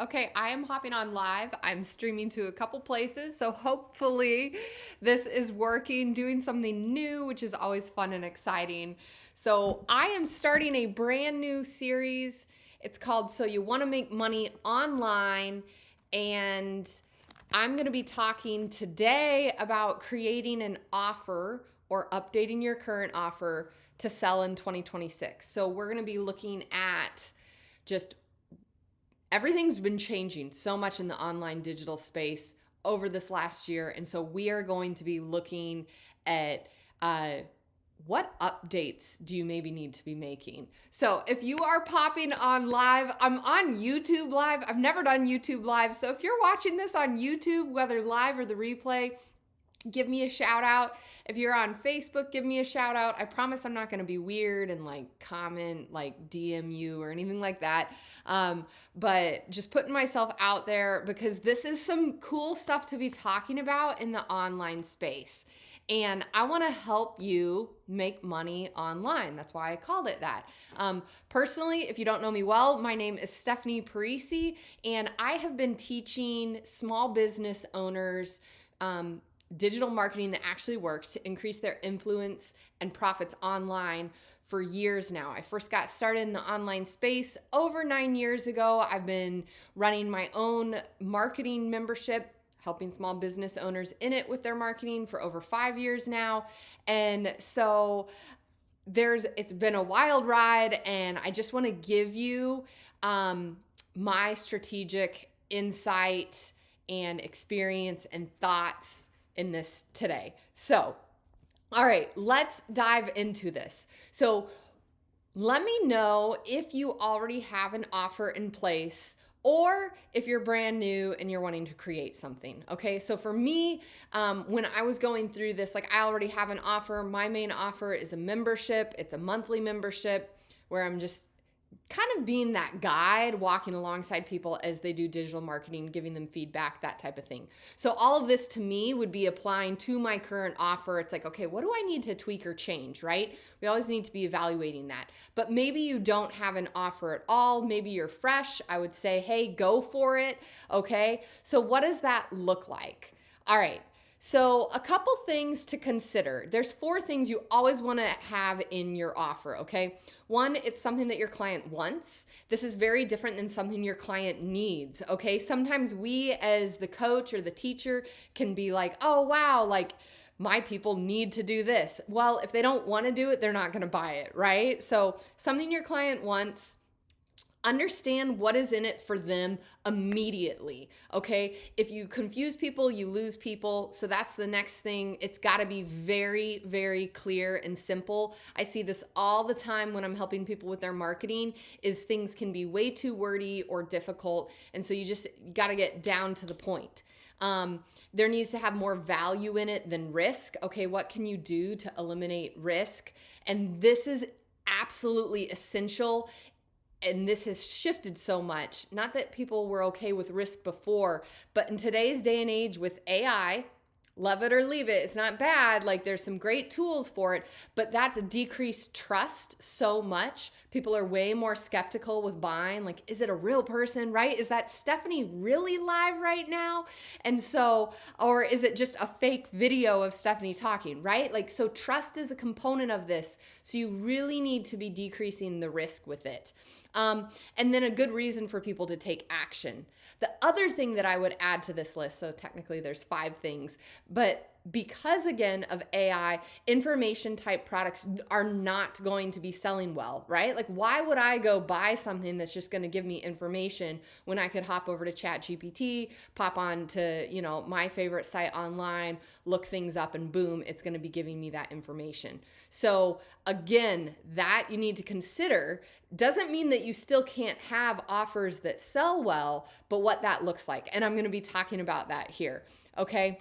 Okay, I am hopping on live. I'm streaming to a couple places, so hopefully this is working, doing something new, which is always fun and exciting. So, I am starting a brand new series. It's called So You Want to Make Money Online, and I'm going to be talking today about creating an offer or updating your current offer to sell in 2026. So, we're going to be looking at just everything's been changing so much in the online digital space over this last year. And so we are going to be looking at what updates do you maybe need to be making. So if you are popping on live, I'm on YouTube live. I've never done YouTube live. So if you're watching this on YouTube, whether live or the replay, give me a shout out. If you're on Facebook, give me a shout out. I promise I'm not going to be weird and like comment, like DM you or anything like that. But just putting myself out there because this is some cool stuff to be talking about in the online space. And I want to help you make money online. That's why I called it that. Personally, if you don't know me well, my name is Stephanie Parisi, and I have been teaching small business owners digital marketing that actually works to increase their influence and profits online for years now. I first got started in the online space over 9 years ago. I've been running my own marketing membership, helping small business owners in it with their marketing for over 5 years now. And so it's been a wild ride, and I just want to give you my strategic insight and experience and thoughts in this today. So, all right, let's dive into this. So, let me know if you already have an offer in place or if you're brand new and you're wanting to create something. Okay, so for me, when I was going through this, like I already have an offer. My main offer is a membership, it's a monthly membership where I'm just kind of being that guide, walking alongside people as they do digital marketing, giving them feedback, that type of thing. So all of this to me would be applying to my current offer. It's like, okay, what do I need to tweak or change, right? We always need to be evaluating that. But maybe you don't have an offer at all. Maybe you're fresh. I would say, hey, go for it. Okay. So what does that look like? All right. So a couple things to consider. There's 4 things you always want to have in your offer, okay? 1, it's something that your client wants. This is very different than something your client needs, okay? Sometimes we as the coach or the teacher can be like, oh, wow, like my people need to do this. Well, if they don't want to do it, they're not going to buy it, right? So something your client wants. Understand what is in it for them immediately, okay? If you confuse people, you lose people. So that's the next thing. It's got to be very, very clear and simple. I see this all the time when I'm helping people with their marketing is things can be way too wordy or difficult. And so you just got to get down to the point. There needs to have more value in it than risk. Okay, what can you do to eliminate risk? And this is absolutely essential. And this has shifted so much. Not that people were okay with risk before, but in today's day and age with AI, love it or leave it, it's not bad. Like there's some great tools for it, but that's decreased trust so much. People are way more skeptical with buying. Like, is it a real person, right? Is that Stephanie really live right now? And so, or is it just a fake video of Stephanie talking, right? Like, so trust is a component of this. So you really need to be decreasing the risk with it. And then a good reason for people to take action. The other thing that I would add to this list, so technically there's 5 things, but because again of AI, information type products are not going to be selling well, right? Like why would I go buy something that's just going to give me information when I could hop over to ChatGPT, pop on to, my favorite site online, look things up and boom, it's going to be giving me that information. So again, that you need to consider doesn't mean that you still can't have offers that sell well, but what that looks like. And I'm going to be talking about that here. Okay.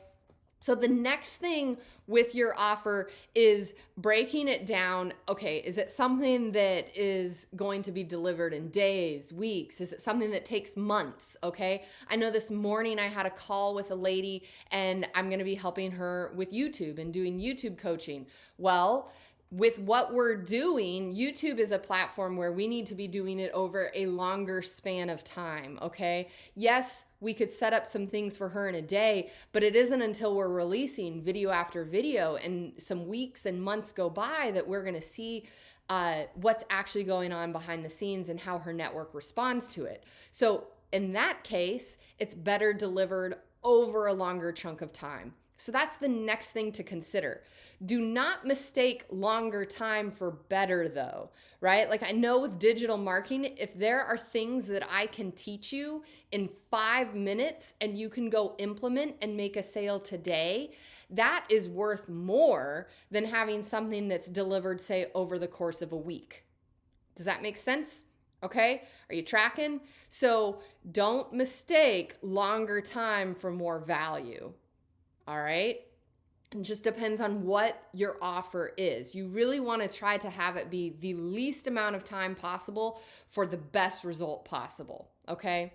So the next thing with your offer is breaking it down. Okay, is it something that is going to be delivered in days, weeks? Is it something that takes months? Okay, I know this morning I had a call with a lady and I'm going to be helping her with YouTube and doing YouTube coaching. Well, with what we're doing, YouTube is a platform where we need to be doing it over a longer span of time, okay? Yes, we could set up some things for her in a day, but it isn't until we're releasing video after video and some weeks and months go by that we're gonna see what's actually going on behind the scenes and how her network responds to it. So in that case, it's better delivered over a longer chunk of time. So that's the next thing to consider. Do not mistake longer time for better though, right? Like I know with digital marketing, if there are things that I can teach you in 5 minutes and you can go implement and make a sale today, that is worth more than having something that's delivered, say, over the course of a week. Does that make sense? Okay, are you tracking? So don't mistake longer time for more value. All right. It just depends on what your offer is. You really want to try to have it be the least amount of time possible for the best result possible. Okay.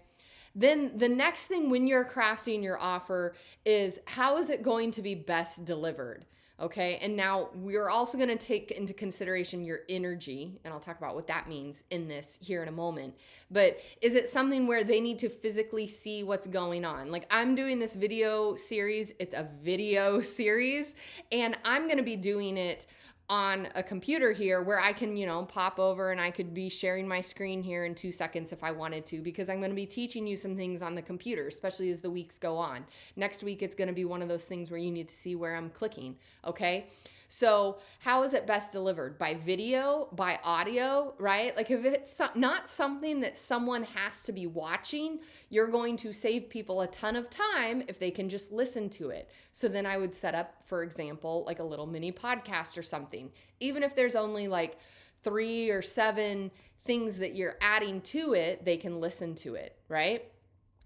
Then the next thing when you're crafting your offer is how is it going to be best delivered? Okay. And now we're also going to take into consideration your energy, and I'll talk about what that means in this here in a moment. But is it something where they need to physically see what's going on? Like I'm doing this video series, it's a video series, and I'm going to be doing it on a computer here where I can, pop over and I could be sharing my screen here in 2 seconds if I wanted to, because I'm going to be teaching you some things on the computer, especially as the weeks go on. Next week, it's going to be one of those things where you need to see where I'm clicking. Okay. So how is it best delivered? By video, by audio, right? Like if it's not something that someone has to be watching, you're going to save people a ton of time if they can just listen to it. So then I would set up, for example, like a little mini podcast or something. Even if there's only like 3 or 7 things that you're adding to it, they can listen to it, right?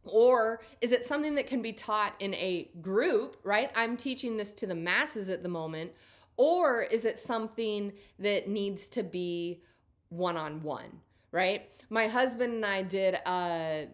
Or is it something that can be taught in a group, right? I'm teaching this to the masses at the moment. Or is it something that needs to be one-on-one, right? My husband and I did a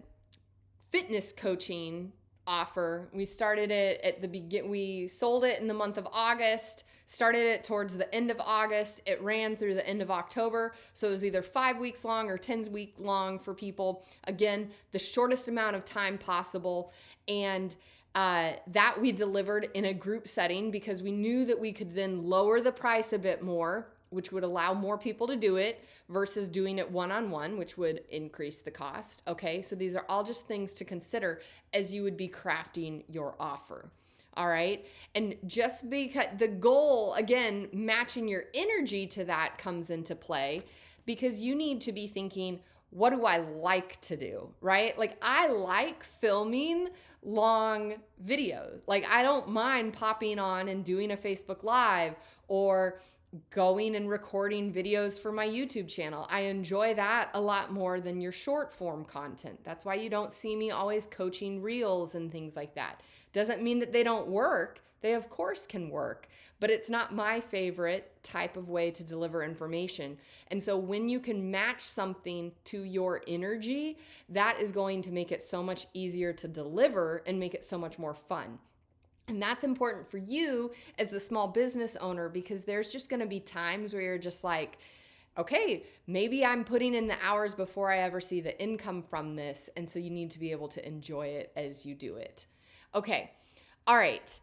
fitness coaching offer. We started it at the beginning. We sold it in the month of August, started it towards the end of August. It ran through the end of October. So it was either 5 weeks long or 10 weeks long for people. Again, the shortest amount of time possible. And that we delivered in a group setting because we knew that we could then lower the price a bit more, which would allow more people to do it versus doing it one-on-one, which would increase the cost. Okay, so these are all just things to consider as you would be crafting your offer. All right, and just because the goal, again, matching your energy to that comes into play because you need to be thinking, what do I like to do, right? Like I like filming long videos. Like I don't mind popping on and doing a Facebook Live or going and recording videos for my YouTube channel. I enjoy that a lot more than your short form content. That's why you don't see me always coaching reels and things like that. Doesn't mean that they don't work. They of course can work, but it's not my favorite type of way to deliver information. And so when you can match something to your energy, that is going to make it so much easier to deliver and make it so much more fun. And that's important for you as the small business owner because there's just going to be times where you're just like, okay, maybe I'm putting in the hours before I ever see the income from this. And so you need to be able to enjoy it as you do it. Okay. All right.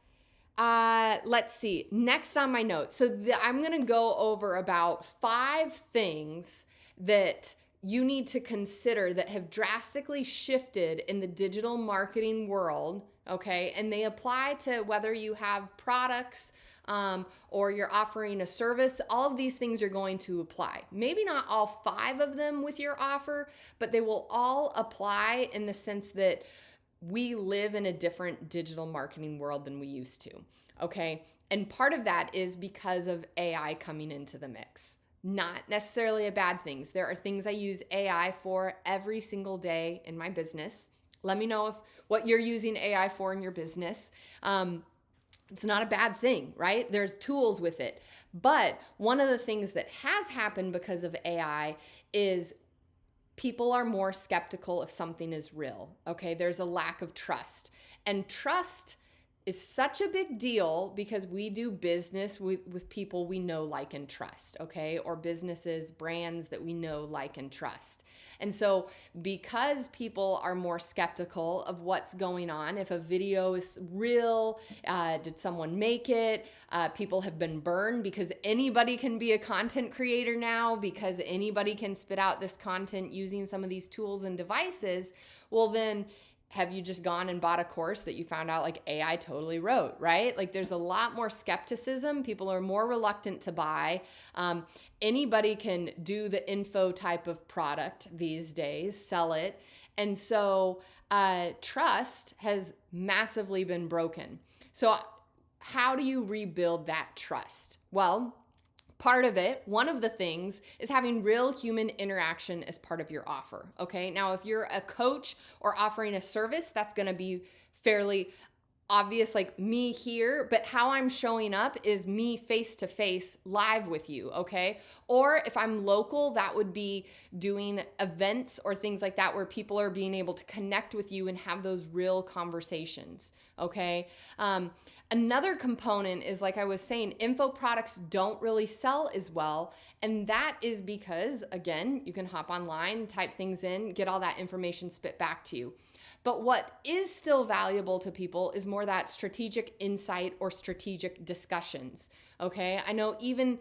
Let's see. Next on my notes. So I'm going to go over about 5 things that you need to consider that have drastically shifted in the digital marketing world. Okay. And they apply to whether you have products, or you're offering a service. All of these things are going to apply. Maybe not all 5 of them with your offer, but they will all apply in the sense that we live in a different digital marketing world than we used to, okay? And part of that is because of AI coming into the mix. Not necessarily a bad thing. There are things I use AI for every single day in my business. Let me know what you're using AI for in your business. It's not a bad thing, right? There's tools with it. But one of the things that has happened because of AI is people are more skeptical if something is real, okay? There's a lack of trust. And trust is such a big deal because we do business with people we know, like, and trust, okay? Or businesses, brands that we know, like, and trust. And so because people are more skeptical of what's going on, if a video is real, did someone make it? People have been burned because anybody can be a content creator now, because anybody can spit out this content using some of these tools and devices. Well, then have you just gone and bought a course that you found out like AI totally wrote, right? Like, there's a lot more skepticism. People are more reluctant to buy. Anybody can do the info type of product these days, sell it. And so trust has massively been broken. So how do you rebuild that trust? Well, part of it, one of the things, is having real human interaction as part of your offer, okay? Now, if you're a coach or offering a service, that's gonna be fairly obvious, like me here, but how I'm showing up is me face to face live with you, okay? Or if I'm local, that would be doing events or things like that where people are being able to connect with you and have those real conversations, okay? Another component is, like I was saying, info products don't really sell as well. And that is because, again, you can hop online, type things in, get all that information spit back to you. But what is still valuable to people is more that strategic insight or strategic discussions, okay? I know even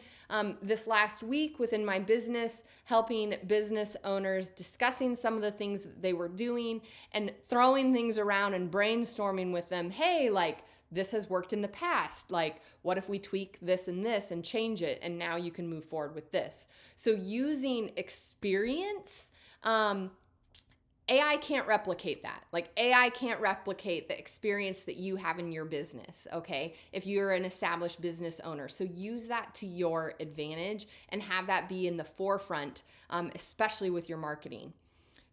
this last week within my business, helping business owners discussing some of the things that they were doing and throwing things around and brainstorming with them. Hey, like, this has worked in the past. Like, what if we tweak this and change it, and now you can move forward with this? So using experience, AI can't replicate that. Like, AI can't replicate the experience that you have in your business, okay? If you're an established business owner. So use that to your advantage and have that be in the forefront, especially with your marketing.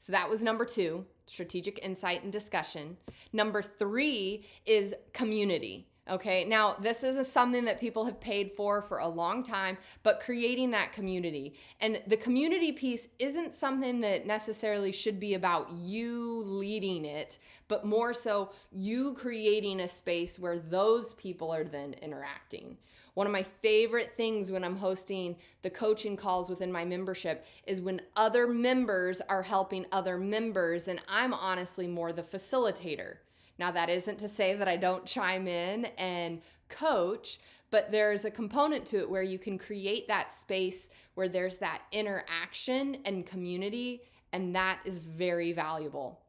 So that was number 2, strategic insight and discussion. Number 3 is community. Okay, now this is something that people have paid for a long time, but creating that community. And the community piece isn't something that necessarily should be about you leading it, but more so you creating a space where those people are then interacting. One of my favorite things when I'm hosting the coaching calls within my membership is when other members are helping other members, and I'm honestly more the facilitator. Now, that isn't to say that I don't chime in and coach, but there's a component to it where you can create that space where there's that interaction and community, and that is very valuable.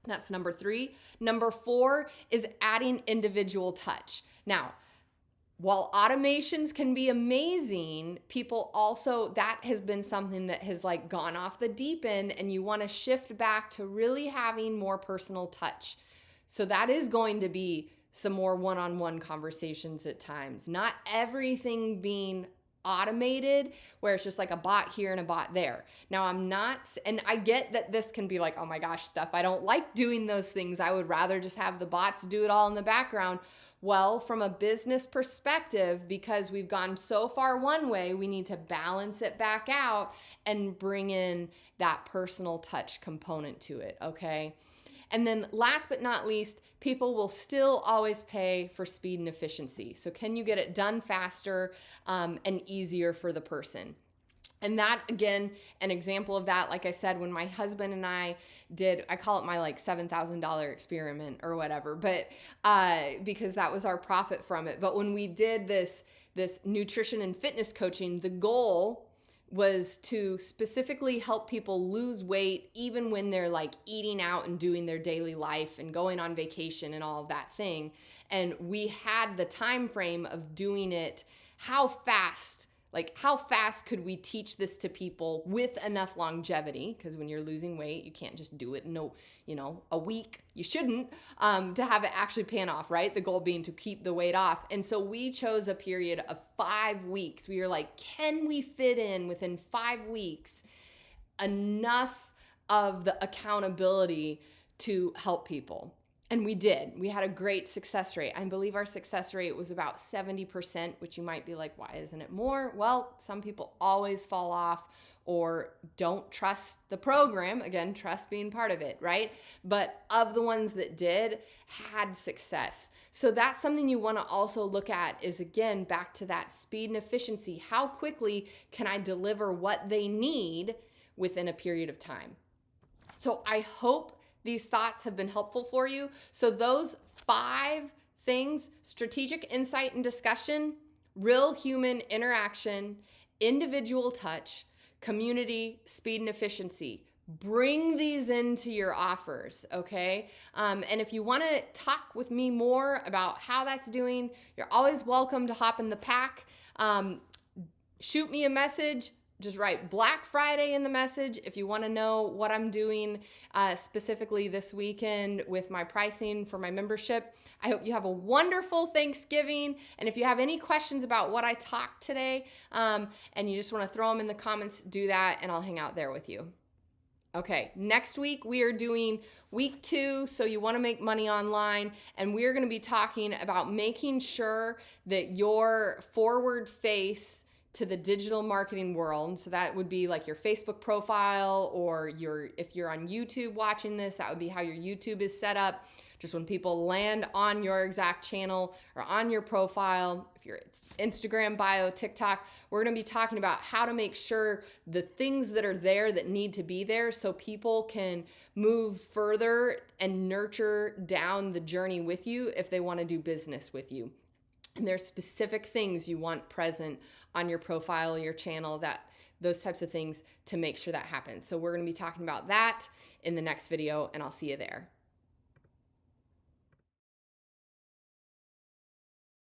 That's number 3. Number 4 is adding individual touch. Now, while automations can be amazing, people also, that has been something that has like gone off the deep end, and you want to shift back to really having more personal touch. So that is going to be some more one-on-one conversations at times. Not everything being automated where it's just like a bot here and a bot there. Now, I'm not, and I get that this can be like, oh my gosh, Steph, I don't like doing those things. I would rather just have the bots do it all in the background. Well, from a business perspective, because we've gone so far one way, we need to balance it back out and bring in that personal touch component to it, okay? And then last but not least, people will still always pay for speed and efficiency. So can you get it done faster and easier for the person? And that, again, an example of that, like I said, when my husband and I did, I call it my like $7,000 experiment or whatever, but because that was our profit from it. But when we did this nutrition and fitness coaching, the goal was to specifically help people lose weight even when they're like eating out and doing their daily life and going on vacation and all of that thing. And we had the time frame of doing it, how fast could we teach this to people with enough longevity? Because when you're losing weight, you can't just do it in a week. You shouldn't, to have it actually pan off, right? The goal being to keep the weight off. And so we chose a period of 5 weeks. We were like, can we fit in within 5 weeks enough of the accountability to help people? And we did. We had a great success rate. I believe our success rate was about 70%, which you might be like, why isn't it more? Well, some people always fall off, or don't trust the program. Again, trust being part of it, right? But of the ones that did, had success. So that's something you want to also look at is, again, back to that speed and efficiency. How quickly can I deliver what they need within a period of time? So I hope these thoughts have been helpful for you. So those 5 things: strategic insight and discussion, real human interaction, individual touch, community, speed, and efficiency. Bring these into your offers, okay? And if you want to talk with me more about how that's doing, you're always welcome to hop in the pack. Shoot me a message. Just write Black Friday in the message if you want to know what I'm doing specifically this weekend with my pricing for my membership. I hope you have a wonderful Thanksgiving. And if you have any questions about what I talked today and you just want to throw them in the comments, do that and I'll hang out there with you. Okay, next week we are doing week 2, so you want to make money online, and we're going to be talking about making sure that your forward face to the digital marketing world. So that would be like your Facebook profile, or if you're on YouTube watching this, that would be how your YouTube is set up. Just when people land on your exact channel or on your profile, if you're Instagram bio, TikTok, we're going to be talking about how to make sure the things that are there that need to be there so people can move further and nurture down the journey with you if they want to do business with you. And there's specific things you want present on your profile, your channel, those types of things to make sure that happens. So we're going to be talking about that in the next video, and I'll see you there.